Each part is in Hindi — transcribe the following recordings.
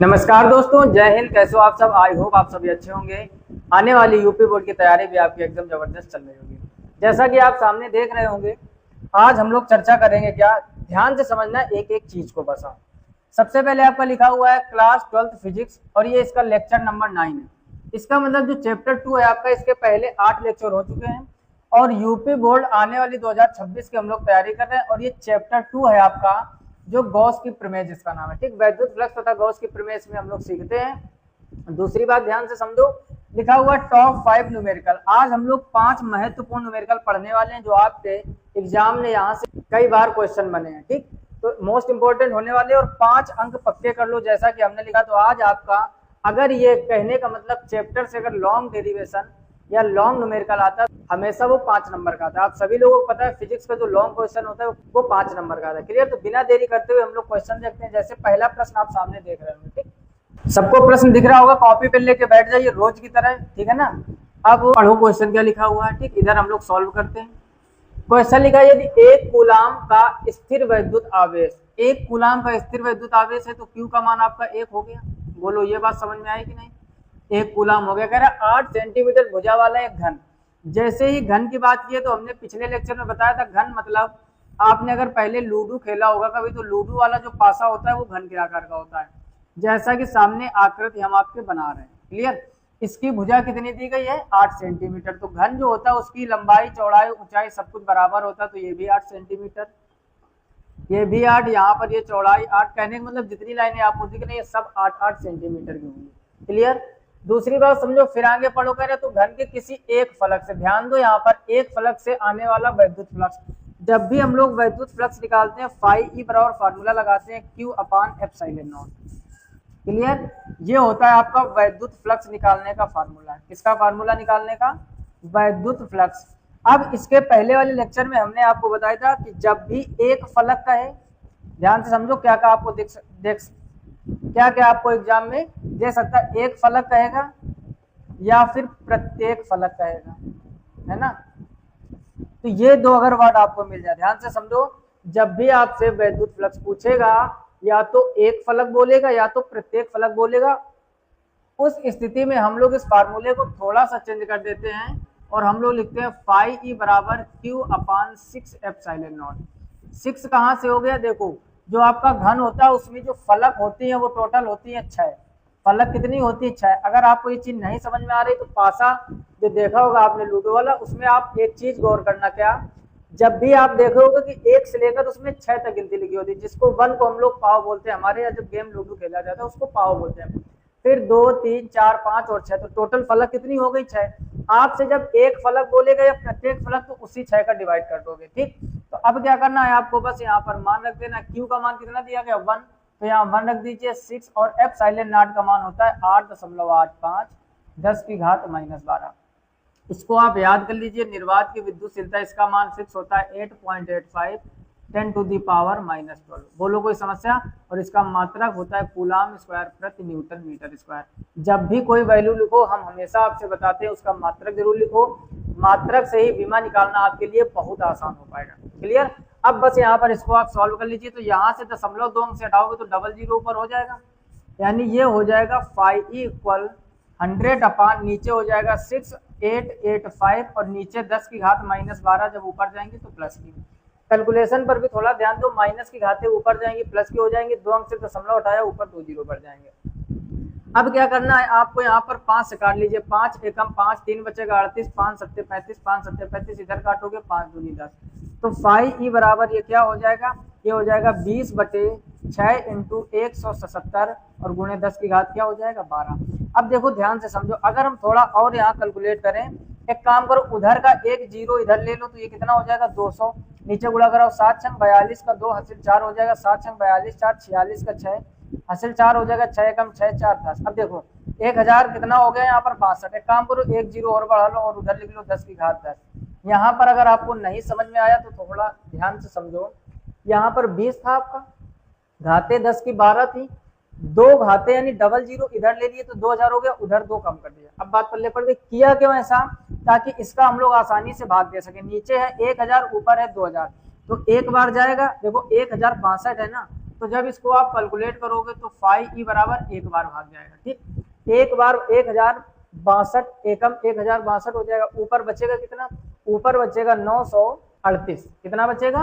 नमस्कार दोस्तों, जय हिंद। कैसे हो आप सब? आई होप आप सभी अच्छे होंगे। आने वाली यूपी बोर्ड की तैयारी भी आपकी एकदम जबरदस्त चल रही होगी। जैसा कि आप सामने देख रहे होंगे, आज हम लोग चर्चा करेंगे। क्या ध्यान से समझना एक एक चीज को बस। सबसे पहले आपका लिखा हुआ है क्लास 12th फिजिक्स और ये इसका लेक्चर नंबर 9 है। इसका मतलब जो चैप्टर 2 है आपका, इसके पहले 8 लेक्चर हो चुके हैं और यूपी बोर्ड आने वाली 2026 की हम लोग तैयारी कर रहे हैं। और ये चैप्टर 2 है आपका, जो गॉस की प्रमेय जिसका नाम है, ठीक। वैद्युत फ्लक्स तथा गॉस की प्रमेय इसमें हम लोग सीखते हैं। दूसरी बात ध्यान से समझो, लिखा हुआ टॉप 5 न्यूमेरिकल। आज हम लोग 5 महत्वपूर्ण न्यूमेरिकल पढ़ने वाले हैं जो आपके एग्जाम में यहाँ से कई बार क्वेश्चन बने हैं, ठीक। तो मोस्ट इंपोर्टेंट होने वाले और 5 अंक पक्के कर लो जैसा कि हमने लिखा। तो आज आपका, अगर ये कहने का मतलब चैप्टर से अगर लॉन्ग डेरिवेशन या लॉन्ग न्यूमेरिकल आता है, हमेशा वो 5 नंबर का आता है। आप सभी लोगों को पता है फिजिक्स का जो लॉन्ग क्वेश्चन होता है वो 5 नंबर का आता है। क्लियर? तो बिना देरी करते हुए हम लोग क्वेश्चन देखते हैं। जैसे पहला प्रश्न आप सामने देख रहे होंगे, ठीक। सबको प्रश्न दिख रहा होगा, कॉपी पेन लेके बैठ जाइए रोज की तरह, ठीक है ना। अब पढ़ो क्वेश्चन क्या लिखा हुआ है, ठीक। इधर हम लोग सॉल्व करते हैं। क्वेश्चन लिखा है, यदि 1 कूलाम का स्थिर वैद्युत आवेश, 1 कूलाम का स्थिर वैद्युत आवेश है तो क्यू का मान आपका 1 हो गया। बोलो ये बात समझ में आई कि नहीं? 1 कूलाम हो गया। कह रहा 8 सेंटीमीटर भुजा वाला एक घन। जैसे ही घन की बात की है तो हमने पिछले लेक्चर में बताया था, घन मतलब आपने अगर पहले लूडो खेला होगा कभी, तो लूडो वाला जो पासा होता है वो घन के आकार का होता है, जैसा कि सामने आकृति हम आपके बना रहे हैं। क्लियर? इसकी भुजा कितनी दी गई है? 8 सेंटीमीटर। तो घन जो होता है उसकी लंबाई, चौड़ाई, ऊंचाई सब कुछ बराबर होता है। तो ये भी 8 सेंटीमीटर, ये भी 8, यहाँ पर ये चौड़ाई 8। कहने का मतलब जितनी लाइनें आपको दिख रही है सब 8-8 सेंटीमीटर की होंगी। क्लियर? दूसरी बात समझो, फिर आगे पढ़ो। कह रहे तो घन के किसी एक फलक से, ध्यान दो यहाँ पर, एक फलक से आने वाला वैद्युत फ्लक्स। जब भी हम लोग वैद्युत फ्लक्स निकालते हैं फाई ई बराबर फार्मूला लगाते हैं Q upon epsilon not. Clear? ये होता है आपका वैद्युत फ्लक्स निकालने का फार्मूला। किसका फार्मूला निकालने का? वैद्युत फ्लक्स। अब इसके पहले वाले लेक्चर में हमने आपको बताया था कि जब भी एक फलक का है, ध्यान से समझो, क्या क्या आपको क्या क्या आपको एग्जाम में दे सकता है। एक फलक कहेगा या फिर प्रत्येक फलक कहेगा, है ना। तो ये दो अगर वर्ड आपको मिल जाए, ध्यान से समझो, जब भी आपसे वैद्युत फ्लक्स पूछेगा या तो एक फलक बोलेगा या तो प्रत्येक फलक बोलेगा। उस स्थिति में हम लोग इस फार्मूले को थोड़ा सा चेंज कर देते हैं और हम लोग लिखते हैं फाई ई बराबर Q अपान 6 एप्सिलॉन नॉट। 6 कहाँ से हो गया? देखो, जो आपका घन होता है उसमें जो फलक होती है वो टोटल होती है 6। फलक कितनी होती है? 6। अगर आपको ये चीज नहीं समझ में आ रही तो पासा जो देखा होगा आपने लूडो वाला, उसमें आप एक चीज गौर करना। क्या? जब भी आप देखे होगा कि 1 से लेकर उसमें 6 तक गिनती लिखी होती है, जिसको 1 को हम लोग पाव बोलते हैं। हमारे यहाँ जब गेम लूडो खेला जाता है उसको पाव बोलते हैं। फिर 2, 3, 4, 5 और 6, तो टोटल फलक कितनी हो गई? 6। आपसे जब एक फलक बोलेगा या प्रत्येक फलक, तो उसी 6 का डिवाइड कर दोगे, ठीक। तो अब क्या करना है आपको? बस यहाँ पर मान रख देना। Q का मान कितना दिया गया? 1, तो यहाँ 1 रख दीजिए। 6 और एप्सिलॉन नॉट का मान होता है 8.85 10 की घात -12। इसको आप याद कर लीजिए। निर्वात की विद्युतशीलता, इसका मान फिक्स होता है 8.85 10 टू दी पावर -12। बोलो कोई समस्या? और इसका मात्रक होता है कूलाम स्क्वायर प्रति न्यूटन मीटर स्क्वायर। जब भी कोई वैल्यू लिखो, हम हमेशा आपसे बताते हैं उसका मात्रक जरूर लिखो। मात्रक से ही विमा निकालना आपके लिए बहुत आसान हो पाएगा। क्लियर? अब बस यहाँ पर इसको आप सॉल्व कर लीजिए। तो यहाँ से 0.2 अंक से हटाओगे तो 00 ऊपर हो जाएगा, यानी ये हो जाएगा फाई इक्वल 100 अपान, नीचे हो जाएगा 6885 और नीचे 10 की घात -12। जब ऊपर जाएंगे तो प्लस की। कैलकुलेशन पर भी थोड़ा ध्यान दो, माइनस की घातें ऊपर जाएंगी प्लस की हो जाएंगी। 2 अंक से दशमलव हटाया, ऊपर 2 जीरो बढ़ जाएंगे। अब क्या करना है आपको? यहाँ पर 5 से काट लीजिए। 5 एकम 5, 3 बचेगा 38, 5 सत्ते 35, 5 सत्ते 35, इधर काटोगे 5 दूनी 10। तो फाई ई बराबर ये क्या हो जाएगा? ये हो जाएगा 20/6 इंटू 177 और गुणे 10 की घात क्या हो जाएगा? 12। अब देखो ध्यान से समझो, अगर हम थोड़ा और यहाँ कैलकुलेट करें, एक काम करो, उधर का एक जीरो इधर ले लो तो ये कितना हो जाएगा? 200। नीचे गुणा कराओ, 7 छंग 42 का 2 हासिल 4 हो जाएगा। 7 छंग 42, 4 46 का 6 हासिल 4 हो जाएगा। 6 एकम 6, 4 10। अब देखो 1000 कितना हो गया? यहाँ पर 62। एक काम करो, एक जीरो और बढ़ा लो और उधर लिख लो 10 की घात 10। यहाँ पर अगर आपको नहीं समझ में आया तो थोड़ा ध्यान से समझो। यहाँ पर 20 था आपका, घातें 10 की 12 थी, 2 घातें यानी 00 इधर ले लिए तो 2000 हो गया, उधर 2 कम कर दिया। अब बात पल्ले पड़ गई। किया क्यों ऐसा? ताकि इसका हम लोग आसानी से भाग दे सके। नीचे है 1000, ऊपर है 2000, तो एक बार जाएगा। देखो 1062 है ना, तो जब इसको आप कैलकुलेट करोगे तो फाइव ई बराबर एक बार भाग जाएगा। ठीक, एक बार 1062 एकम 1062 हो जाएगा। ऊपर बचेगा कितना, ऊपर बचेगा 938। कितना बचेगा,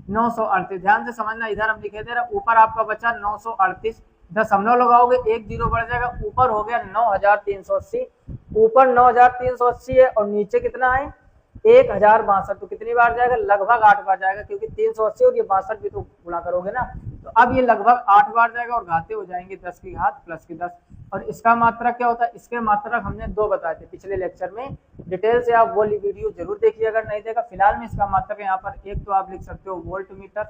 938। ध्यान से समझना, इधर हम लिखे दे रहे, ऊपर आपका बचा 938, दशमलव लगाओगे एक जीरो बढ़ जाएगा, ऊपर हो गया 9380। ऊपर 9380 है और नीचे कितना है 1062, तो कितनी बार जाएगा, लगभग 8 बार जाएगा, क्योंकि 380 और ये 62 भी तो गुणा करोगे ना, तो अब ये लगभग 8 बार जाएगा और घाते हो जाएंगे 10 की घात प्लस की 10। और इसका मात्रक क्या होता है, इसके मात्रक हमने 2 बताए थे पिछले लेक्चर में, डिटेल से आप वो वीडियो जरूर देखिए अगर नहीं देखा। फिलहाल में इसका मात्रक यहाँ पर एक तो आप लिख सकते हो वोल्ट मीटर,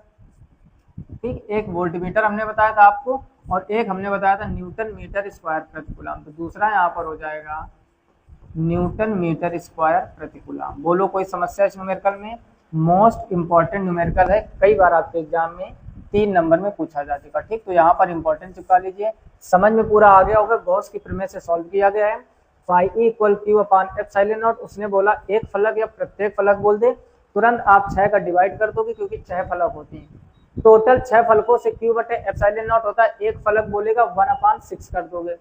ठीक, एक वोल्ट मीटर हमने बताया था आपको, और एक हमने बताया था न्यूटन मीटर स्क्वायर प्रति कूलम। तो दूसरा यहाँ पर हो जाएगा न्यूटन मीटर स्क्वायर प्रति कूलम। बोलो कोई समस्या इस न्यूमेरिकल में, मोस्ट इंपॉर्टेंट न्यूमेरिकल है, कई बार आपके एग्जाम में 3 नंबर में पूछा जा चुका। ठीक, तो यहाँ पर इंपॉर्टेंट चिपका लीजिए, समझ में पूरा आ गया होगा। गॉस की प्रमेय से सॉल्व किया गया है। Phi equal q upon epsilon naught, उसने बोला एक फलक या प्रत्येक फलक बोल दे, तुरंत आप 6 का डिवाइड कर दोगे क्योंकि 6 फलक होती हैं, टोटल 6 फलकों से क्यू बटे एप्सिलॉन नॉट होता है, एक फलक बोलेगा 1/6 कर दोगे।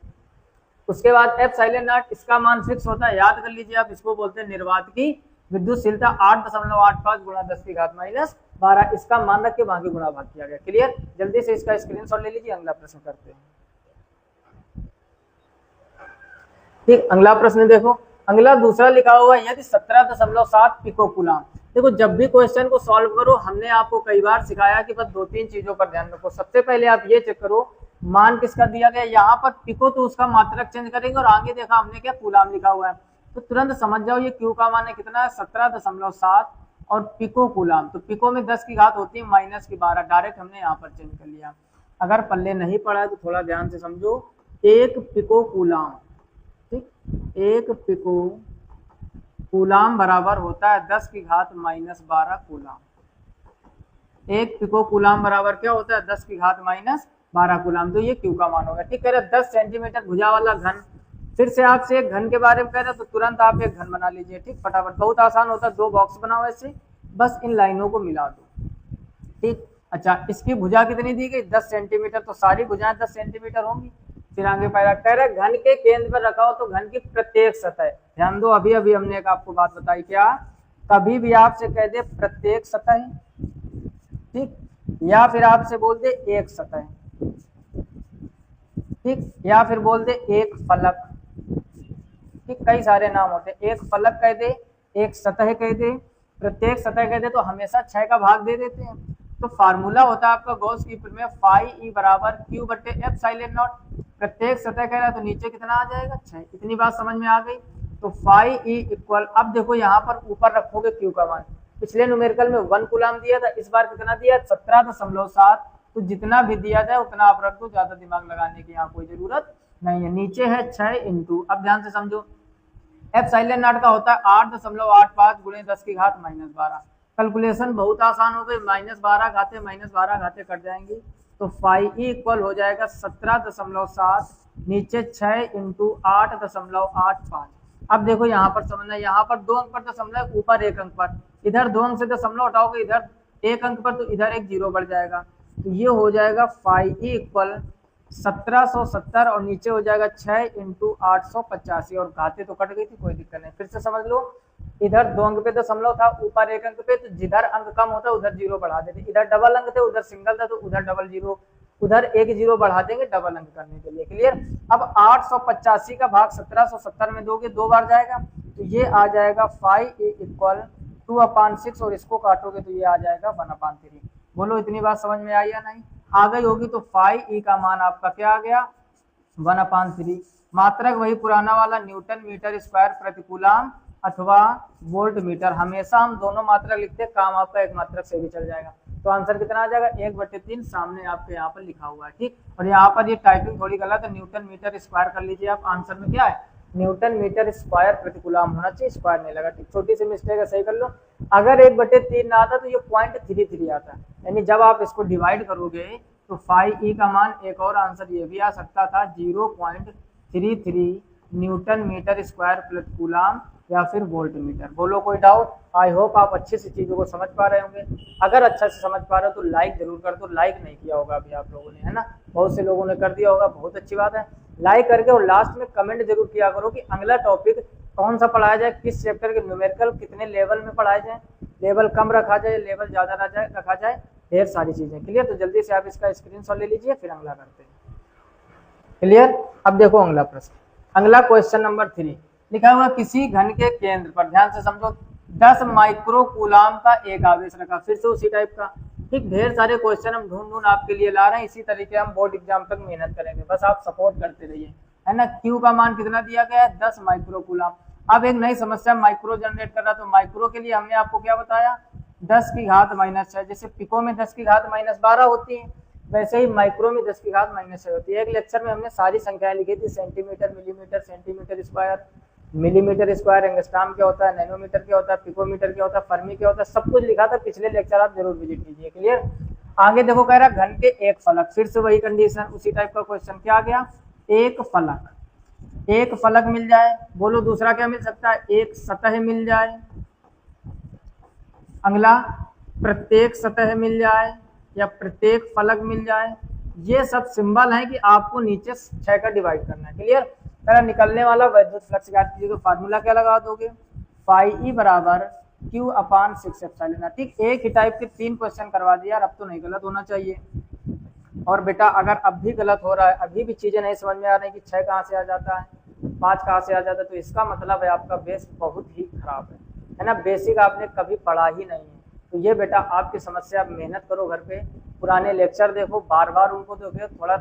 उसके बाद एप्सिलॉन नॉट इसका मान फिक्स होता है, याद कर लीजिए आप, इसको बोलते हैं निर्वात की विद्युतशीलता 8.85 गुणा 10 की घात माइनस 12, इसका मान रख के बाकी गुणा भाग किया गया। क्लियर, जल्दी से इसका स्क्रीनशॉट ले लीजिए, अगला प्रश्न करते हैं। ठीक, अगला प्रश्न देखो, अगला दूसरा लिखा हुआ है, यदि 17.7 पिको कूलम। देखो जब भी क्वेश्चन को सॉल्व करो, हमने आपको कई बार सिखाया कि बस 2-3 चीजों पर ध्यान रखो। सबसे पहले आप ये चेक करो मान किसका दिया गया, यहाँ पर पिको तो उसका मात्रक चेंज करेंगे, और आगे देखा हमने क्या कूलम लिखा हुआ है, तो तुरंत समझ जाओ ये क्यू का मान है कितना है 17.7 और पिको कूलम, तो पिको में 10 की घात होती है माइनस की 12, डायरेक्ट हमने यहाँ पर चेंज कर लिया। अगर पल्ले नहीं पड़ा है तो थोड़ा ध्यान से समझो, एक पिको कूलम, ठीक, एक पिको कूलम बराबर होता है 10 की घात माइनस 12 कूलम। एक पिको कूलम बराबर क्या होता है 10 की घात माइनस 12 कूलम, तो ये क्यू का मान होगा। ठीक, कह रहे 10 सेंटीमीटर भुजा वाला घन, फिर से आपसे एक घन के बारे में कह रहे तो तुरंत आप एक घन बना लीजिए। ठीक, फटाफट, बहुत आसान होता है, 2 बॉक्स बनाओ ऐसे, बस इन लाइनों को मिला दो। ठीक, अच्छा इसकी भुजा कितनी दी गई 10 सेंटीमीटर, तो सारी भुजाएं 10 सेंटीमीटर होंगी। फिर आगे पैरा कह रहे घन के केंद्र पर रखा हो तो घन की प्रत्येक सतह, ध्यान दो अभी अभी हमने एक आपको बात बताई, क्या कभी भी आपसे कह दे प्रत्येक सतह, ठीक, या फिर आपसे बोल दे एक सतह, ठीक, या फिर बोल दे एक फलक, ठीक, कई सारे नाम होते हैं, एक फलक कह दे, एक सतह कह दे, प्रत्येक सतह कह दे, तो हमेशा 6 का भाग दे देते हैं। तो फार्मूला होता है आपका गॉस की प्रमेय, फाई ई बराबर क्यू बटे एप्सिलॉन नॉट, प्रत्येक सतह कह रहा है तो नीचे कितना आ जाएगा 6, इतनी बात समझ में आ गई। तो फाई ई इक्वल, अब देखो यहाँ पर ऊपर रखोगे क्यू का मान, पिछले न्यूमेरिकल में 1 कूलम दिया था, इस बार कितना दिया 17.7, तो जितना भी दिया जाए उतना आप रख दो, ज्यादा दिमाग लगाने की यहाँ कोई जरूरत नहीं है। नीचे है 6 इंटू, अब ध्यान से समझो, एप्सिलॉन नॉट का होता है 8.85 गुणे 10 की घात माइनस 12, कैलकुलेशन बहुत आसान हो गई, माइनस 12 घाते कट जाएंगी, तो फाई ई इक्वल हो जाएगा 17.7 नीचे 6 इंटू 8.85। अब देखो यहाँ पर समझना, यहाँ पर 2 अंक पर दशमलव, ऊपर 1 अंक पर, इधर 2 अंक से दशमलव हटाओगे, इधर 1 अंक पर, तो इधर एक जीरो बढ़ जाएगा, तो ये हो जाएगा फाई ई इक्वल 1770 और नीचे हो जाएगा 6 इंटू 885, और घाते तो कट गई थी, कोई दिक्कत नहीं। फिर से समझ लो, इधर 2 अंक पे दशमलव था, ऊपर 1 अंक पे, तो जिधर अंक कम होता है उधर जीरो बढ़ा देते, इधर डबल अंक थे उधर सिंगल था तो उधर डबल जीरो, उधर एक जीरो बढ़ा देंगे डबल अंक करने के लिए। क्लियर, अब 885 का भाग 1770 में दोगे 2 बार जाएगा, तो ये आ जाएगा फाई ए इक्वल 2/6, और इसको काटोगे तो ये आ जाएगा 1/3। बोलो इतनी बात समझ में आई या नहीं, आ गई होगी। तो फाई ई का मान आपका क्या आ गया 1/3, मात्रक वही पुराना वाला न्यूटन मीटर स्क्वायर प्रति कूलम अथवा वोल्ट मीटर, हमेशा हम दोनों मात्रक लिखते हैं, काम आपका एक मात्रक से भी चल जाएगा। तो आंसर कितना आ जाएगा 1/3, सामने आपके यहाँ पर लिखा हुआ है। ठीक, और यहाँ पर ये टाइपिंग थोड़ी गलत है, न्यूटन मीटर स्क्वायर कर लीजिए आप, आंसर में क्या है न्यूटन मीटर स्क्वायर प्रति कूलम होना चाहिए, स्क्वायर नहीं लगा। ठीक, छोटी सी मिस्टेक है, सही कर लो। अगर 1/3 ना आता तो ये 0.33 आता, यानी जब आप इसको डिवाइड करोगे तो फाई ई का मान, एक और आंसर ये भी आ सकता था 0.33 न्यूटन मीटर स्क्वायर प्रति कूलम या फिर वोल्ट मीटर। बोलो कोई डाउट? आई होप आप अच्छे से चीज़ों को समझ पा रहे होंगे। अगर अच्छा से समझ पा रहे हो तो लाइक जरूर कर दो। लाइक नहीं किया होगा अभी आप लोगों ने, है ना? बहुत से लोगों ने कर दिया होगा, बहुत अच्छी बात है। लाइक करके और लास्ट में कमेंट जरूर किया करो कि अगला टॉपिक कौन सा पढ़ाया जाए, किस चैप्टर के न्यूमेरिकल कितने लेवल में पढ़ाए जाए, लेवल कम रखा जाए, लेवल ज़्यादा रखा जाए, ढेर सारी चीज़ें। क्लियर? तो जल्दी से आप इसका स्क्रीनशॉट ले लीजिए, फिर अगला करते हैं। क्लियर? अब देखो अगला प्रश्न, अगला क्वेश्चन नंबर 3 लिखा हुआ किसी घन के केंद्र पर, ध्यान से समझो, 10 माइक्रो कूलाम का एक आवेश रखा। फिर से उसी टाइप का, ठीक, ढेर सारे क्वेश्चन हम ढूंढ आपके लिए ला रहे हैं। इसी तरीके हम बोर्ड एग्जाम तक मेहनत करेंगे, बस आप सपोर्ट करते रहिए, है ना? क्यू का मान कितना दिया गया है? 10 माइक्रो कूलाम। अब एक नई समस्या माइक्रो जनरेट कर रहा, तो माइक्रो के लिए हमने आपको क्या बताया? 10 की घात -6। जैसे पिको में 10 की घात -12 होती है, वैसे ही माइक्रो में 10 की घात -6 होती है। एक लेक्चर में हमने सारी संख्याएं लिखी थी, centimetre, millimetre, centimetre square, millimetre square, angstrom क्या होता है, नैनोमीटर क्या होता है, पिकोमीटर क्या होता है, फर्मी क्या होता है, सब कुछ लिखा था। पिछले लेक्चर आप जरूर विजिट कीजिए। क्लियर? आगे देखो, कह रहा घन के एक फलक, फिर से वही कंडीशन, उसी टाइप का क्वेश्चन। क्या आ गया? एक फलक, एक फलक मिल जाए। बोलो दूसरा क्या मिल सकता है? एक सतह मिल जाए। अगला प्रत्येक सतह मिल जाए या प्रत्येक फलक मिल जाए। ये सब सिंबल है कि आपको नीचे 6 का डिवाइड करना है। क्लियर? पहला निकलने वाला वैद्युत फ्लक्स ज्ञात कीजिए, तो फार्मूला क्या लगा दोगे? फाई ई बराबर Q/6 ठीक, एक ही टाइप के 3 क्वेश्चन करवा दिया, अब तो नहीं गलत होना चाहिए। और बेटा अगर अब भी गलत हो रहा है, अभी भी चीजें नहीं समझ में आ रही कि 6 कहाँ से आ जाता है, 5 कहाँ से आ जाता है, तो इसका मतलब है आपका बेस बहुत ही खराब है ना? बेसिक आपने कभी पढ़ा ही नहीं है। तो ये बेटा आपकी समस्या, आप मेहनत करो घर पे, पुराने लेक्चर देखो, बार बार उनको देखो, थोड़ा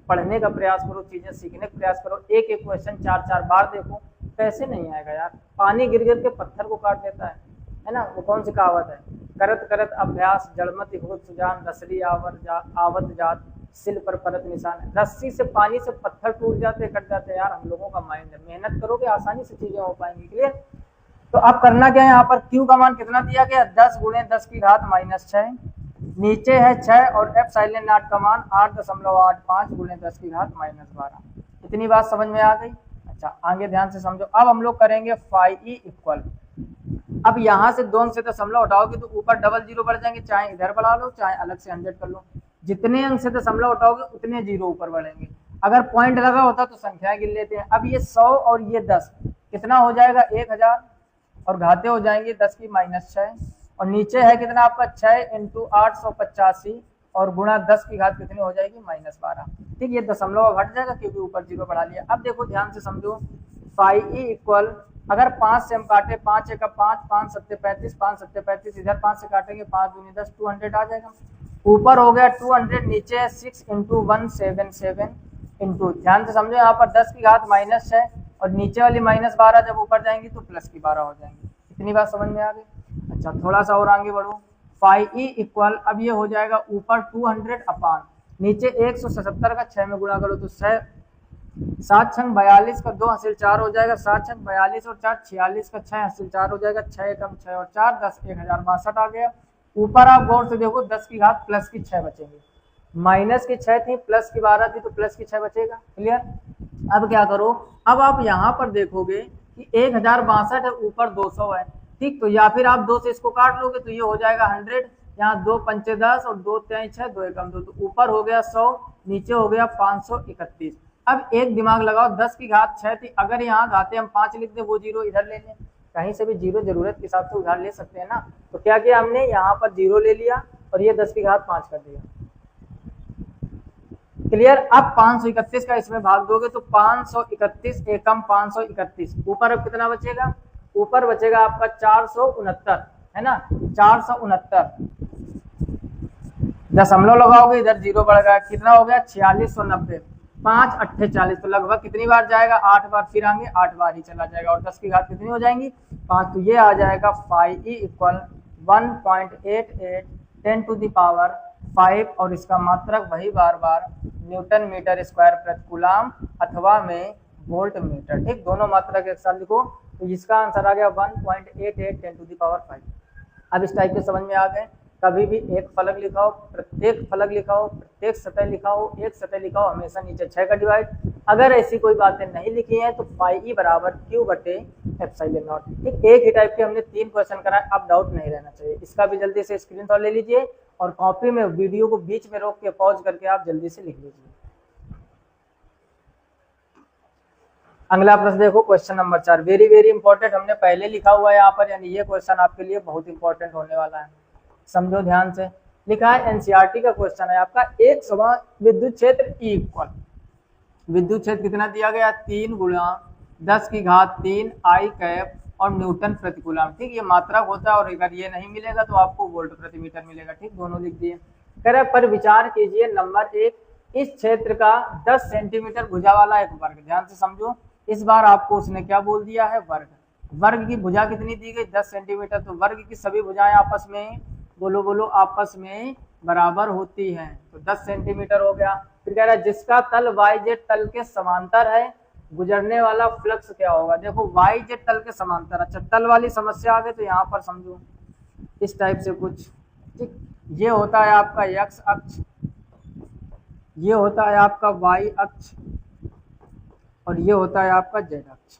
पढ़ने का प्रयास करो, चीजें सीखने का प्रयास करो। एक एक क्वेश्चन 4-4 बार देखो, कैसे नहीं आएगा यार? पानी गिर गिर के पत्थर को काट देता है ना? वो कौन सी कहावत है? करत करत अभ्यास जड़मति होत सुजान, रसरी आवत जात सिल पर परत निशान। रस्सी से, पानी से पत्थर टूट जाते, कट जाते। यार हम लोगों का माइंड है, मेहनत करोगे आसानी से चीजें हो पाएंगी। क्लियर? तो अब करना क्या है, यहाँ पर Q का मान कितना दिया गया? 10 × 10 की घात -6, नीचे है 6, और एप्सिलॉन नॉट का मान 8.85 × 10 की घात -12। इतनी बात समझ में आ गई? अच्छा, आगे ध्यान से समझो। अब हम लोग करेंगे फाई ई इक्वल, अब यहाँ से 2 अंक से दशमलव हटाओगे तो ऊपर डबल जीरो बढ़ जाएंगे, चाहे इधर बढ़ा लो चाहे अलग से 100 कर लो। जितने अंक से दशमलव हटाओगे उतने जीरो ऊपर बढ़ेंगे। अगर पॉइंट लगा होता तो संख्याएं गिन लेते हैं। अब ये 100 और ये 10 कितना हो जाएगा? 1000, और घाते हो जाएंगे 10 की -6, और नीचे है कितना आपका? 6 × 885, और गुणा 10 की घात कितनी हो जाएगी? -12। ठीक, ये दशमलव हट जाएगा क्योंकि ऊपर जीरो बढ़ा लिया। अब देखो ध्यान से समझो, फाई ई इक्वल, अगर 5 से हम काटे, 5 × 5, 5 × 7 35, 5 × 7 35, इधर 5 से काटेंगे 5 × 2 10, 200 आ जाएगा। ऊपर हो गया 200, नीचे है 6 × 177 इंटू, ध्यान से समझो, यहाँ पर 10 की घात -6, और नीचे वाली -12 जब ऊपर जाएंगी तो प्लस की 12 हो जाएंगी। इतनी बात समझ में आ गई? अच्छा, थोड़ा सा और आगे बढ़ो। फाई ई इक्वल, अब ये हो जाएगा ऊपर 200 अपान नीचे 177 का 6 में गुणा करो तो 6 7 छंग 42 का 2 हासिल 4 हो जाएगा, 7 छंग 42 और 4 46 का 6 हासिल 4 हो जाएगा, 6 कम 6 और 4 10, 1062 आ गया। ऊपर आप गौर से देखो 10 की घात प्लस की 6 बचेंगे, माइनस की 6 थी, प्लस की 12 थी, तो प्लस की 6 बचेगा। क्लियर? अब क्या करो, अब आप यहाँ पर देखोगे कि 1062 है, ऊपर 200 है, ठीक, तो या फिर आप 2 से इसको काट लोगे तो ये हो जाएगा 100, यहाँ 2 पंचे 10 और 2 3 6, 2 एकम 2, तो ऊपर हो गया 100, नीचे हो गया 531। अब एक दिमाग लगाओ, 10 की घात 6 थी, अगर यहाँ घाते हम 5 लिख दे, वो जीरो इधर ले लें, कहीं से भी जीरो जरूरत के हिसाब से उधार ले सकते हैं ना। तो क्या किया हमने, यहाँ पर जीरो ले लिया और ये 10 की घात 5 कर दिया। क्लियर? अब 531 का इसमें भाग दोगे तो 531 एकम 531, ऊपर अब कितना बचेगा? ऊपर बचेगा आपका 469, है ना, 469। दशमलव लगाओगे इधर जीरो बढ़ गया, कितना हो गया? 4690, 5 8 40, तो लगभग कितनी बार जाएगा? 8 बार, फिर आगे 8 बार ही चला जाएगा, और 10 की घात कितनी हो जाएंगी? 5, तो ये आ जाएगा फाई ई इक्वल 1.88 10⁵, और इसका मात्रक वही बार बार न्यूटन मीटर स्क्वायर प्रति कूलाम अथवा में वोल्ट मीटर, ठीक, दोनों मात्रक एक साथ लिखो, तो इसका आंसर आ गया 1.88 10⁵। अब इस टाइप के समझ में आ गए। कभी भी एक फलक लिखा हो, प्रत्येक फलक लिखा हो, प्रत्येक सतह लिखा हो, एक सतह लिखा हो, हमेशा नीचे 6 का डिवाइड। अगर ऐसी कोई बातें नहीं लिखी हैं तो फाई ई बराबर क्यू बटे एप्सिलॉन नॉट। ठीक, एक ही टाइप के हमने 3 क्वेश्चन कराए, अब डाउट नहीं रहना चाहिए। इसका भी जल्दी से स्क्रीनशॉट ले लीजिए और कॉपी में वीडियो को बीच में रोक के पॉज करके आप जल्दी से लिख लीजिए। अगला प्रश्न देखो, question number 4, very very important, हमने पहले लिखा हुआ है यहाँ पर, यानी ये क्वेश्चन आपके लिए बहुत इंपॉर्टेंट होने वाला है, समझो ध्यान से। लिखा है एनसीईआरटी का क्वेश्चन है आपका, एक समान विद्युत क्षेत्र ई इक्वल, विद्युत क्षेत्र कितना दिया गया, 3 गुणा 10 की घात 3 आई कैप और न्यूटन प्रति कूलम। ठीक, ये मात्रक होता है और अगर ये नहीं मिलेगा तो आपको वोल्ट प्रति मीटर मिलेगा। ठीक, दोनों लिख दिए। कह रहा है पर विचार कीजिए नंबर 1, इस क्षेत्र का 10 सेंटीमीटर भुजा वाला एक वर्ग, ध्यान से समझो, इस बार आपको उसने क्या बोल दिया है, वर्ग। वर्ग की भुजा कितनी दी गई, 10 सेंटीमीटर, तो वर्ग की सभी भुजाएं आपस में, बोलो बोलो, आपस में बराबर होती हैं, तो 10 सेंटीमीटर हो गया। फिर कह रहा है जिसका तल वाई जेड तल के समांतर है, गुजरने वाला फ्लक्स क्या होगा। देखो वाई जेड तल के समांतर, अच्छा तल वाली समस्या आ गई तो यहाँ पर समझो इस टाइप से कुछ। ठीक, ये होता है आपका एक्स अक्ष, ये होता है आपका वाई अक्ष और ये होता है आपका जेड अक्ष।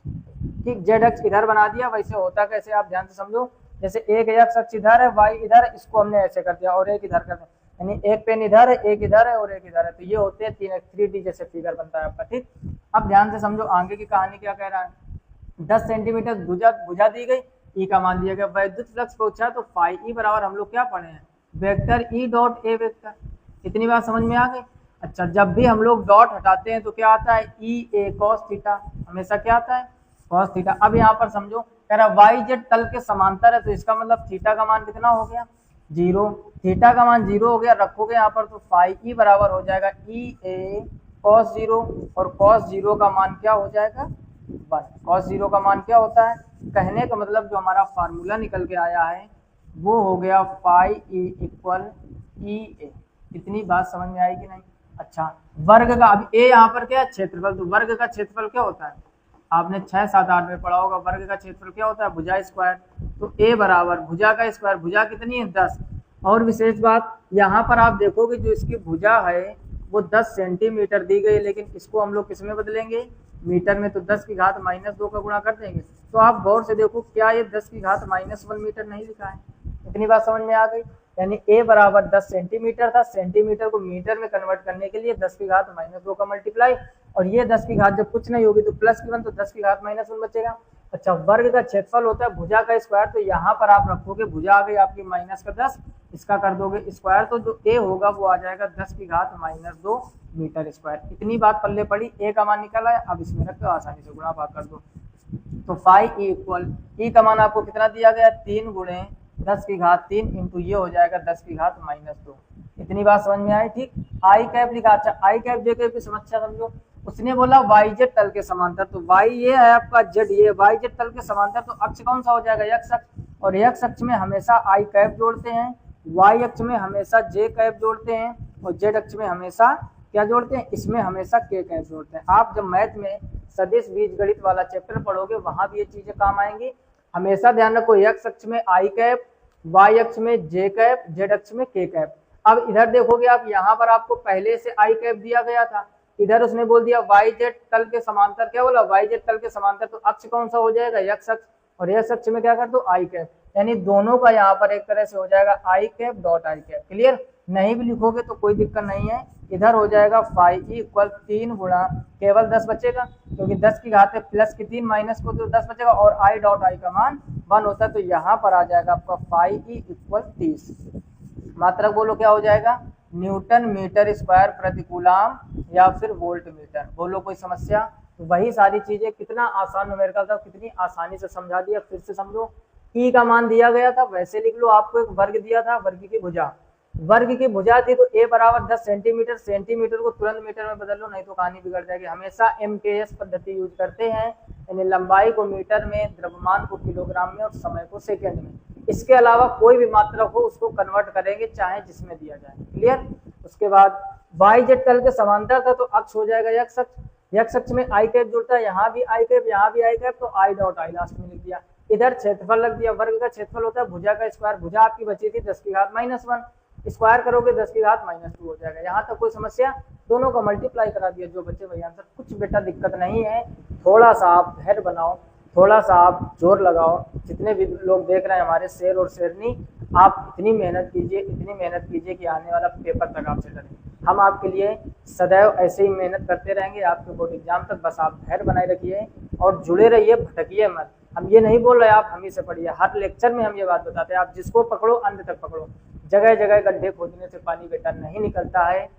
ठीक, जेड अक्ष इधर बना दिया, वैसे होता कैसे आप ध्यान से समझो, जैसे एक एक्स अक्ष इधर है, वाई इधर है, इसको हमने ऐसे कर दिया और एक इधर कर दिया, यानी एक पेन इधर है, एक इधर है और एक इधर है, तो ये होते हैं 3D जैसे फिगर बनता है आपका। ठीक, अब ध्यान से समझो आगे की कहानी क्या कह रहा है, 10 सेंटीमीटर भुजा दी गई, ई का मान दिया गया, वैद्युत फ्लक्स पूछा तो फाई ई बराबर हम लोग क्या पढ़े हैं, vector E dot A vector. इतनी बात समझ में आ गई। अच्छा, जब भी हम लोग डॉट हटाते हैं तो क्या आता है, ई ए कॉस थीटा, हमेशा क्या आता है, कॉस थीटा। अब यहाँ पर समझो, कह रहा वाई जेड तल के समांतर है, तो इसका मतलब थीटा का मान कितना हो गया, 0, थीटा का मान 0 हो गया, रखोगे यहाँ पर तो फाई ई बराबर हो जाएगा ई ए कॉस 0 और कॉस 0 का मान क्या हो जाएगा, 1। कॉस 0 का मान क्या होता है, कहने का मतलब जो हमारा फार्मूला निकल के आया है वो हो गया फाई ई इक्वल ई ए। इतनी बात समझ में आई कि नहीं। अच्छा, वर्ग का, अभी ए यहाँ पर क्या है, क्षेत्रफल, तो वर्ग का क्षेत्रफल क्या होता है, आपने 6, 7, 8 में पढ़ा होगा, वर्ग का क्षेत्रफल क्या होता है, भुजा स्क्वायर, तो ए बराबर भुजा का स्क्वायर, भुजा कितनी है, 10। और विशेष बात यहाँ पर आप देखोगे जो इसकी भुजा है वो 10 सेंटीमीटर दी गई, लेकिन इसको हम लोग किस में बदलेंगे, मीटर में, तो 10 की घात -2 का गुणा कर देंगे। तो आप गौर से देखो, क्या ये 10 की घात -1 मीटर नहीं लिखा है। इतनी बात समझ में आ गई, यानी a बराबर 10 सेंटीमीटर था, सेंटीमीटर को मीटर में कन्वर्ट करने के लिए 10 की घात -2 का मल्टीप्लाई, और ये 10 की घात जब कुछ नहीं होगी तो प्लस की 1, तो 10 की घात -1 बचेगा। अच्छा, वर्ग का क्षेत्रफल होता है भुजा का स्क्वायर, तो यहाँ पर आप रखोगे, भुजा आ गई आपकी -10, इसका कर दोगे स्क्वायर, तो जो a होगा वो आ जाएगा 10 की घात -2 मीटर स्क्वायर। इतनी बात पल्ले पड़ी, a का मान निकल आया, अब इसमें रख दो, आसानी से गुणा भाग कर दो, तो फाई ई इक्वल, ई का मान आपको कितना दिया गया, 3 गुणे 10 की घात 3 इंटू ये हो जाएगा 10 की घात -2। इतनी बात समझ में आई। ठीक, आई कैप लिखा। अच्छा, आई कैप देकर भी समस्या समझो, उसने बोला वाई जेड तल के समांतर, तो वाई ये है आपका, जेड ये, वाई जेड तल के समांतर, तो अक्ष कौन सा हो जाएगा, एक्स अक्ष, और एक्स अक्ष में हमेशा आई कैप जोड़ते हैं, वाई अक्ष में हमेशा जे कैप जोड़ते हैं और जेड अक्ष में हमेशा क्या जोड़ते हैं, इसमें हमेशा के कैप जोड़ते हैं। आप जब मैथ में सदिश बीजगणित वाला चैप्टर पढ़ोगे वहां भी ये चीजें काम आएंगी। हमेशा ध्यान रखो, एक्स अक्ष में आई कैप, वाई अक्ष में जे कैप, जेड अक्ष में के कैप। अब इधर देखोगे आप, यहाँ पर आपको पहले से आई कैप दिया गया था, इधर उसने बोल दिया वाई जेड तल के समांतर, क्या बोला, वाई जेड तल के समांतर, तो अक्ष कौन सा हो जाएगा, एक्स अक्ष, और एक्स अक्ष में क्या कर दो, आई कैप, यानी दोनों का यहाँ पर एक तरह से हो जाएगा I cap dot I cap. Clear, नहीं भी लिखोगे तो कोई दिक्कत नहीं है, इधर हो जाएगा फाई ई इक्वल 3 गुणा, केवल 10 बचेगा क्योंकि 10 की घात है प्लस की 3 माइनस को, तो 10 बचेगा, और आई डॉट आई का मान 1 होता है, तो यहाँ पर आ जाएगा आपका फाई ई इक्वल 30। मात्रक बोलो क्या हो जाएगा, न्यूटन मीटर स्क्वायर प्रति कूलम या फिर वोल्ट मीटर। बोलो कोई समस्या, तो वही सारी चीजें, कितना आसान न्यूमेरिकल था, कितनी आसानी से समझा दिया। फिर से समझो, ई का मान दिया गया था, वैसे लिख लो, आपको एक वर्ग दिया था, वर्ग की भुजा, वर्ग की भुजा थी, तो a बराबर 10 सेंटीमीटर, सेंटीमीटर को तुरंत मीटर में बदल लो, नहीं तो कहानी बिगड़ जाएगी। हमेशा MKS पद्धति यूज करते हैं, यानी लंबाई को मीटर में, द्रव्यमान को किलोग्राम में और समय को सेकंड में। इसके अलावा कोई भी मात्रक हो उसको कन्वर्ट करेंगे, चाहे जिसमें दिया जाए। क्लियर। उसके बाद वाई जेड तल के समांतर था, तो अक्ष हो जाएगा एक्स अक्ष, एक्स अक्ष में आई कैप जुड़ता है, यहाँ भी आई कैप, यहाँ भी आई कैप, तो आई डॉट आई लास्ट में लिख दिया। इधर क्षेत्रफल रख दिया, वर्ग का क्षेत्रफल होता है भुजा का स्क्वायर, भुजा आपकी बची थी 10 की घात -1, स्क्वायर करोगे 10 की घात -2 हो जाएगा। यहाँ तक कोई समस्या, दोनों को मल्टीप्लाई करा दिया, जो बच्चे वही आंसर। कुछ बेटा दिक्कत नहीं है, थोड़ा सा आप धैर्य बनाओ, थोड़ा सा आप जोर लगाओ। जितने भी लोग देख रहे हैं हमारे शेर और शेरनी, आप इतनी मेहनत कीजिए कि आने वाला पेपर तक आपसे डरे। हम आपके लिए सदैव ऐसे ही मेहनत करते रहेंगे आपके बोर्ड एग्जाम तक। बस आप धैर्य बनाए रखिए और जुड़े रहिए, भटकिए मत। हम ये नहीं बोल रहे आप हम ही से पढ़िए, हर लेक्चर में हम ये बात बताते हैं, आप जिसको पकड़ो अंत तक पकड़ो। जगह जगह गड्ढे खोदने से पानी बेटा नहीं निकलता है,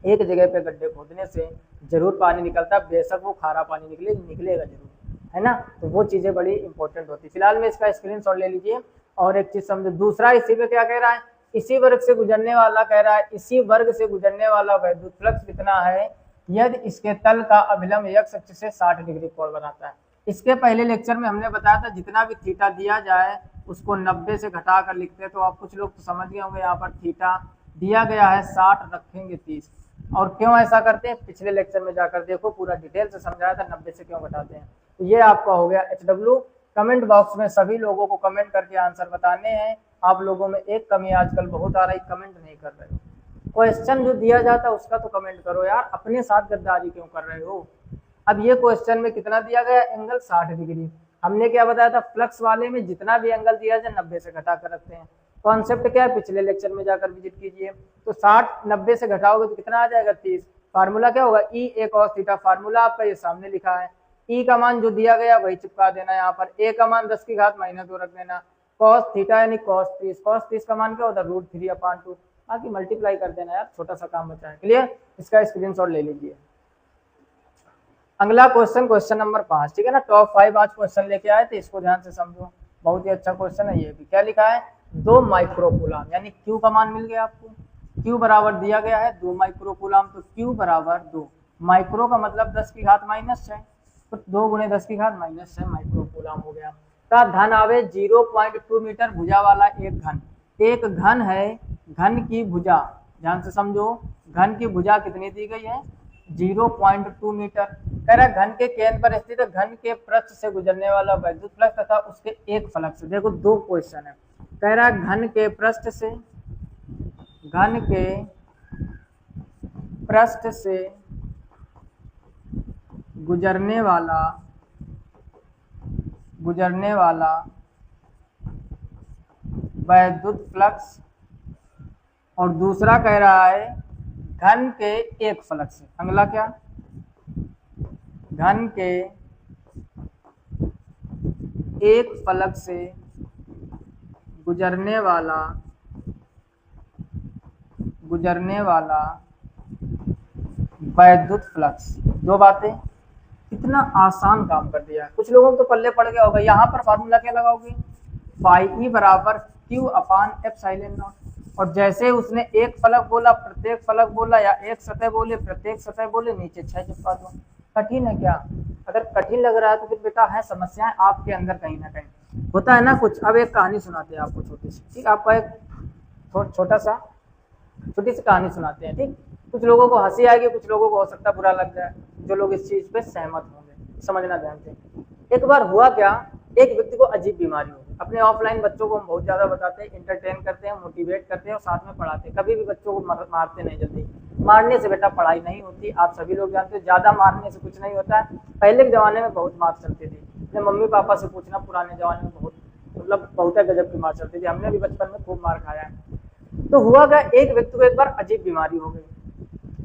एक जगह पे गड्ढे खोदने से जरूर पानी निकलता है, बेशक वो खारा पानी निकलेगा जरूर, है ना। तो वो चीजें बड़ी इंपॉर्टेंट होती है। फिलहाल में इसका स्क्रीनशॉट ले लीजिए और एक चीज समझो। दूसरा इसी पे क्या कह रहा है, इसी वर्ग से गुजरने वाला, कह रहा है इसी वर्ग से गुजरने वाला वैद्युत फ्लक्स कितना है यदि इसके तल का अभिलंब x अक्ष से 60 डिग्री कोण बनाता है। इसके पहले लेक्चर में हमने बताया था जितना भी थीटा दिया जाए उसको 90 से घटा कर लिखते हैं। तो आप कुछ लोग तो समझ गए होंगे, यहाँ पर थीटा दिया गया है 60, रखेंगे 30। और क्यों ऐसा करते हैं पिछले लेक्चर में जाकर देखो, पूरा डिटेल से समझाया था 90 से क्यों घटाते हैं। तो ये आपका हो गया HW। कमेंट बॉक्स में सभी लोगों को कमेंट करके आंसर बताने हैं। आप लोगों में एक कमी आजकल बहुत आ रही, कमेंट नहीं कर रहे हो। क्वेश्चन जो दिया जाता है उसका तो कमेंट करो यार, अपने साथ गद्दारी क्यों कर रहे हो। अब ये क्वेश्चन में कितना दिया गया, एंगल 60 डिग्री। हमने क्या बताया था, फ्लक्स वाले में जितना भी एंगल दिया जाए 90 से घटा कर रखते हैं। कॉन्सेप्ट क्या है, पिछले लेक्चर में जाकर विजिट कीजिए। तो 60 90 से घटाओगे तो कितना आ जाएगा, 30। फार्मूला क्या होगा, ई ए कॉस थीटा। फार्मूला आपका ये सामने लिखा है। ई का मान जो दिया गया वही चिपका देना, यहाँ पर ए का मान 10 की घात -2 रख देना। कॉस थीटा यानी कॉस 30, कॉस 30 का मान क्या होता है, √3/2। बाकी मल्टीप्लाई कर देना यार, छोटा सा काम बचा है। क्लियर, इसका स्क्रीनशॉट ले लीजिए। अगला क्वेश्चन नंबर 5, ठीक है ना। टॉप 5 आज क्वेश्चन लेके आए थे, इसको ध्यान से समझो, बहुत ही अच्छा क्वेश्चन है ये भी। क्या लिखा है, 2 माइक्रोकूलम, यानी Q का मान मिल गया आपको। Q बराबर दिया गया है 2 माइक्रोकूलम, तो Q बराबर 2। माइक्रो का मतलब 10 की घात -6, तो 2 × 10 की घात -6 माइक्रोकूलम हो गया। का धन आवे 0.2 मीटर भुजा वाला एक घन। एक घन है, घन की भुजा, ध्यान से समझो, घन की भुजा कितनी दी गई है, 0.2 मीटर। कह रहा है घन के केंद्र पर स्थित घन के पृष्ठ से गुजरने वाला वैद्युत फ्लक्स तथा उसके एक फ्लक्स। देखो 2 क्वेश्चन है। कह रहा है घन के पृष्ठ से गुजरने वाला वैद्युत फ्लक्स, और दूसरा कह रहा है घन के एक फ्लक्स से। अगला क्या, घन के एक फ्लक्स से गुजरने वाला वैद्युत फ्लक्स। 2 बातें, कितना आसान काम कर दिया। कुछ लोगों को तो पल्ले पड़ गया होगा। यहाँ पर फार्मूला क्या लगाओगे, फाई बराबर Q/ε0। और जैसे उसने एक फलक बोला, प्रत्येक फलक बोला, या एक सतह बोले, प्रत्येक सतह बोले, नीचे 6 चिपका दो। कठिन है क्या, अगर कठिन लग रहा है तो फिर बेटा है समस्याएं आपके अंदर कहीं ना कहीं, होता है ना कुछ। अब एक कहानी सुनाते हैं आपको छोटी सी, ठीक। आपका एक छोटी सी कहानी सुनाते हैं, ठीक। कुछ लोगों को हंसी आएगी, कुछ लोगों को हो सकता है बुरा लग जाए, जो लोग इस चीज पे सहमत होंगे, समझना ध्यान से। एक बार हुआ क्या, एक व्यक्ति को अजीब बीमारी हो। अपने ऑफलाइन बच्चों को हम बहुत ज्यादा बताते हैं, इंटरटेन करते हैं, मोटिवेट करते हैं और साथ में पढ़ाते हैं। कभी भी बच्चों को मारते नहीं जल्दी। मारने से बेटा पढ़ाई नहीं होती, आप सभी लोग जानते हो। ज्यादा मारने से कुछ नहीं होता है। पहले के जमाने में बहुत मार चलती थी, अपने मम्मी पापा से पूछना, पुराने जमाने में बहुत गजब की मार चलती थी। हमने भी बचपन में खूब मार खाया है। तो हुआ क्या, एक व्यक्ति को एक बार अजीब बीमारी हो गई।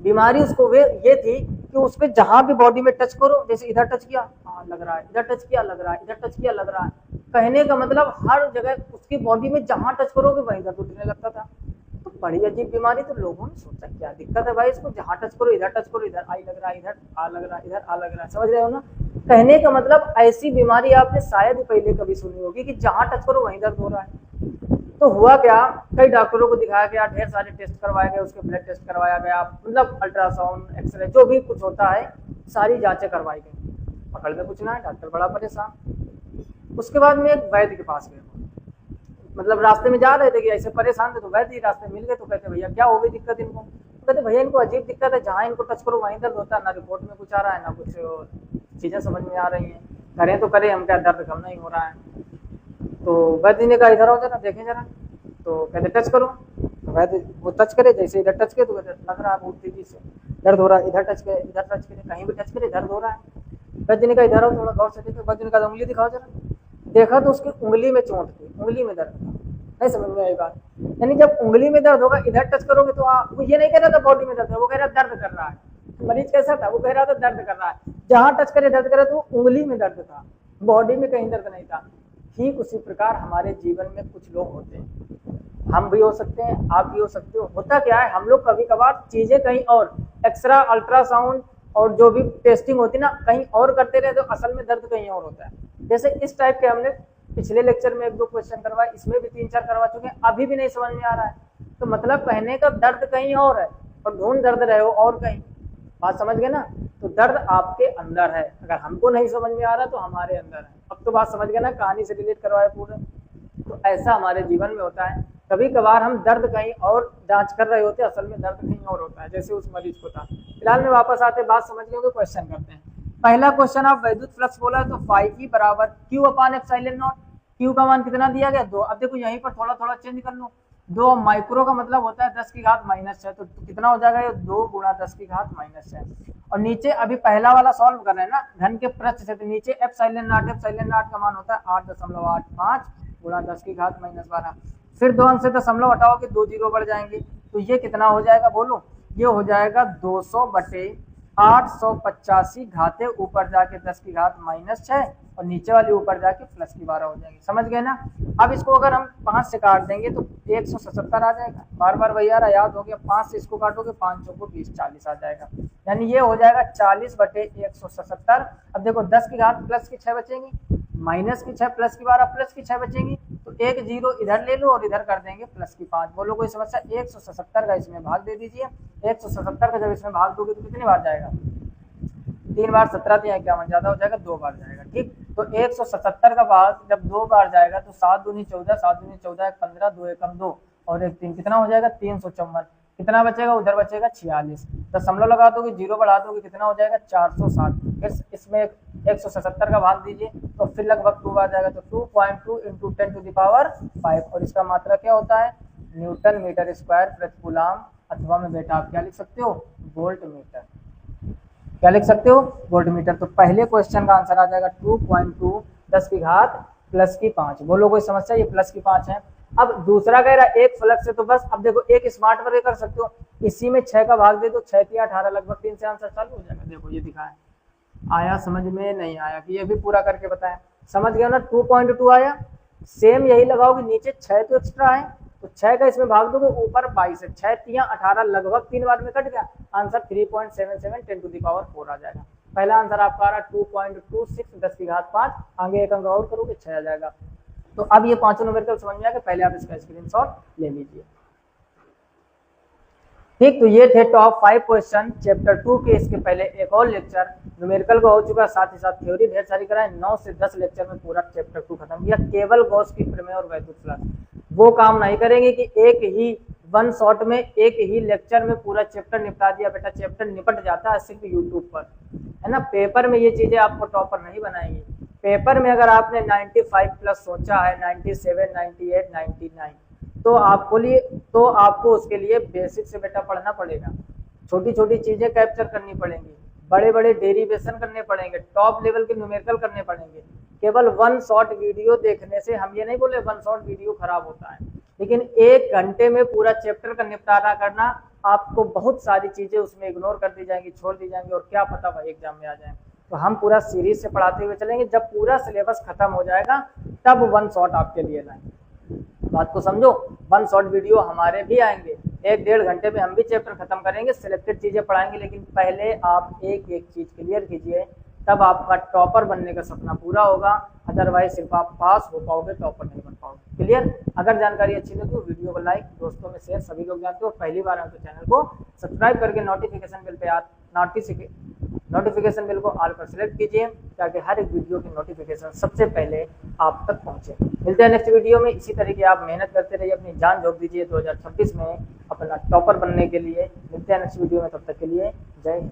बीमारी उसको ये थी कि उसके जहां भी बॉडी में टच करो, जैसे इधर टच किया हाँ लग रहा है, इधर टच किया लग रहा है, इधर टच किया लग रहा है। कहने का मतलब हर जगह उसकी बॉडी में जहां टच करोगे वहीं दर्द उठने लगता था। तो बड़ी अजीब बीमारी। तो लोगों ने सोचा क्या दिक्कत है भाई, इसको जहां टच करो इधर टच करो, इधर आई लग रहा है, इधर आ लग रहा है, इधर आ लग रहा है। समझ रहे हो ना। कहने का मतलब ऐसी बीमारी आपने शायद पहले कभी सुनी होगी कि जहां टच करो वहीं दर्द हो रहा है। तो हुआ क्या, कई डॉक्टरों को दिखाया गया, ढेर सारे टेस्ट करवाए गए, उसके ब्लड टेस्ट करवाया गया, मतलब अल्ट्रासाउंड, एक्सरे, जो भी कुछ होता है सारी जांचें करवाई गई। पकड़ में कुछ ना है, डॉक्टर बड़ा परेशान। उसके बाद में एक वैद्य के पास गए, मतलब रास्ते में जा रहे थे कि ऐसे परेशान थे, तो वैद्य रास्ते मिल गए। तो कहते भैया क्या हो गई दिक्कत इनको। तो कहते भैया इनको अजीब दिक्कत है, जहाँ इनको टच करो वहीं दर्द होता है, ना रिपोर्ट में कुछ आ रहा है, ना कुछ चीजें समझ में आ रही हैं। करें तो करें हम क्या, दर्द कम नहीं हो रहा है। तो वैद्य ने कहा इधर आओ जरा देखें जरा, तो कहते टच करो, तो वैद्य वो टच करे, जैसे इधर टच करे तो लग रहा है बहुत तेजी से दर्द हो रहा है, इधर टच करे, इधर टच करे, कहीं भी टच करे दर्द हो रहा है। वैद्य ने कहा इधर आओ थोड़ा गौर से देखो, वैद्य ने कहा उंगली दिखाओ जरा, देखा तो उसकी उंगली में चोट थी, उंगली में दर्द था। नहीं समझ में आई बात? यानी जब उंगली में दर्द होगा इधर टच करोगे तो वो ये नहीं कह रहा था बॉडी में दर्द है, वो कह रहा दर्द कर रहा है। मरीज कैसा था, वो कह रहा था दर्द कर रहा है, जहां टच करे दर्द करे, तो उंगली में दर्द था, बॉडी में कहीं दर्द नहीं था। ठीक उसी प्रकार हमारे जीवन में कुछ लोग होते हैं, हम भी हो सकते हैं, आप भी हो सकते हो। होता क्या है, हम लोग कभी कभार चीजें कहीं और, एक्सरा अल्ट्रासाउंड और जो भी टेस्टिंग होती है ना, कहीं और करते रहे तो असल में दर्द कहीं और होता है। जैसे इस टाइप के हमने पिछले लेक्चर में 1-2 क्वेश्चन करवाए, इसमें भी 3-4 करवा चुके हैं, अभी भी नहीं समझ में आ रहा है, तो मतलब कहने का दर्द कहीं और है और ढूंढ दर्द रहे हो और कहीं। बात समझ गए ना? तो दर्द आपके अंदर है, अगर हमको नहीं समझ में आ रहा तो हमारे अंदर है। अब तो बात समझ गए ना, कहानी से रिलेट करवाए पूरे। तो ऐसा हमारे जीवन में होता है, कभी कभार हम दर्द कहीं और जांच कर रहे होते हैं, असल में दर्द कहीं और होता है, जैसे उस मरीज को था। फिलहाल में वापस आते, बात समझ गए, क्वेश्चन करते हैं। पहला क्वेश्चन, आप वैद्युत फ्लक्स बोला है तो φ बराबर Q/ε0। Q का मान कितना दिया गया 2। अब देखो यहीं पर थोड़ा थोड़ा चेंज कर लो, 2 माइक्रो का मतलब होता है 10 की घात -6, तो कितना हो जाएगा ये 2 गुणा 10 की घात -6। और नीचे अभी पहला वाला सॉल्व कर रहे हैं ना घन के पृष्ठ से, तो नीचे ε0 का मान होता है 8.85 गुणा 10 की घात -12। फिर 2 अंक से दशमलव हटाओगे 2 जीरो बढ़ जाएंगे, तो ये कितना हो जाएगा बोलो, ये हो जाएगा 200/885 घाते ऊपर जाके 10 की घात -6 और नीचे वाली ऊपर जाके +12 हो जाएगी। समझ गए ना? अब इसको अगर हम 5 से काट देंगे तो 177 आ जाएगा। बार बार वही आ रहा, याद हो गया, 5 से इसको काटोगे 5 चौको 20, 40 आ जाएगा। यानी ये हो जाएगा 40/177। अब देखो 10 की घात प्लस की 6 बचेंगी, माइनस की 6 प्लस की 12 प्लस की 6 बचेंगी, तो 1 जीरो इधर ले लो और इधर कर देंगे प्लस की 5। बोलो कोई समस्या? 177 का इसमें भाग दे दीजिए। 177 का जब इसमें भाग दोगे तो कितनी बार जाएगा? 3 बार 17 तो 51 ज्यादा हो जाएगा, 2 बार जाएगा। ठीक, तो 177 का भाग जब 2 बार जाएगा तो 7 दूनी 14, 7 दूनी 14, 15, 2 एकम 2 और 1 3, कितना हो जाएगा? 354। कितना बचेगा? उधर बचेगा 46। दशमलव लगा दोगे, जीरो बढ़ा दोगे, कितना हो जाएगा? 460। फिर इसमें 177 का भाग दीजिए तो फिर लगभग 2 बार जाएगा, तो 2.2 × 10⁵ और इसका मात्रा क्या होता है? न्यूटन मीटर स्क्वायर प्रति कूलम, अथवा में बेटा आप क्या लिख सकते हो? Volt meter. क्या लिख सकते हो? Volt meter. तो पहले क्वेश्चन का आंसर आ जाएगा 2.2 10 की घात +5। बोलो कोई समस्या? ये +5 है। अब दूसरा कह रहा है एक फ्लक्स है, तो बस अब देखो एक स्मार्ट वर्क कर सकते हो, इसी में 6 का भाग दे दो, 6 × 18 लगभग 3 से आंसर चालू हो जाएगा। देखो ये दिखा है, आया समझ में? नहीं आया कि ये भी पूरा करके बताया। समझ गया ना? 2.2 आया, सेम यही लगाओगे, नीचे 6 तो एक्स्ट्रा है, तो 6 का इसमें भाग दोगे, ऊपर 22 है, 6 × 18 लगभग 3 बार में कट गया, आंसर 3.77 10⁴ आ जाएगा। पहला आंसर आपका आ रहा 2.26 10 की घात 5, आगे एक अंक और करोगे 6 आ जाएगा। तो अब ये पांचों न्यूमेरिकल समझ में आ गए, पहले आप इसका स्क्रीनशॉट ले लीजिए। ठीक, तो ये थे टॉप 5 क्वेश्चन चैप्टर 2 के। इसके पहले एक और लेक्चर न्यूमेरिकल का हो चुका, साथ ही साथ थ्योरी ढेर सारी कराए। 9 से 10 लेक्चर में पूरा चैप्टर 2 खत्म किया। केवल गॉस की प्रमेय और वैद्युत फ्लक्स वो काम नहीं करेंगे कि एक ही वन शॉट में एक ही लेक्चर में पूरा चैप्टर निपटा दिया। बेटा चैप्टर निपट जाता है सिर्फ यूट्यूब पर, है ना। पेपर में ये चीजें आपको टॉपर नहीं बनाएंगी। पेपर में अगर आपने 95+ सोचा है, 97, 98, 99, तो आपको उसके लिए बेसिक से बेटा पढ़ना पड़ेगा। छोटी छोटी चीजें कैप्चर करनी पड़ेंगी, बड़े बड़े डेरिवेशन करने पड़ेंगे, टॉप लेवल के न्यूमेरिकल करने पड़ेंगे। केवल वन शॉट वीडियो देखने से, हम ये नहीं बोले वन शॉट वीडियो खराब होता है, लेकिन 1 घंटे में पूरा चैप्टर का निपटारा करना, आपको बहुत सारी चीजें उसमें इग्नोर कर दी जाएंगी, छोड़ दी जाएंगी, और क्या पता वही एग्जाम में आ जाए। तो हम पूरा सीरीज से पढ़ाते हुए चलेंगे। जब पूरा सिलेबस खत्म हो जाएगा तब वन शॉट आपके लिए लाएंगे। बात को समझो, वन शॉट वीडियो हमारे भी आएंगे, 1-1.5 घंटे में हम भी चैप्टर खत्म करेंगे, सिलेक्टेड चीजें पढ़ाएंगे। लेकिन पहले आप एक एक चीज क्लियर कीजिए, तब आपका टॉपर बनने का सपना पूरा होगा। अदरवाइज सिर्फ आप पास हो पाओगे, टॉपर नहीं बन पाओगे। क्लियर? अगर जानकारी अच्छी लगी वीडियो को लाइक, दोस्तों में शेयर, सभी लोग जानते हो। पहली बार आए तो चैनल को सब्सक्राइब करके notification bill pay notification bell को ऑल पर सिलेक्ट कीजिए, ताकि हर एक वीडियो की नोटिफिकेशन सबसे पहले आप तक पहुंचे। मिलते हैं नेक्स्ट वीडियो में। इसी तरीके आप मेहनत करते रहिए, अपनी जान झोंक दीजिए 2026 में अपना टॉपर बनने के लिए। मिलते हैं नेक्स्ट वीडियो में, तब तक के लिए जय हिंद।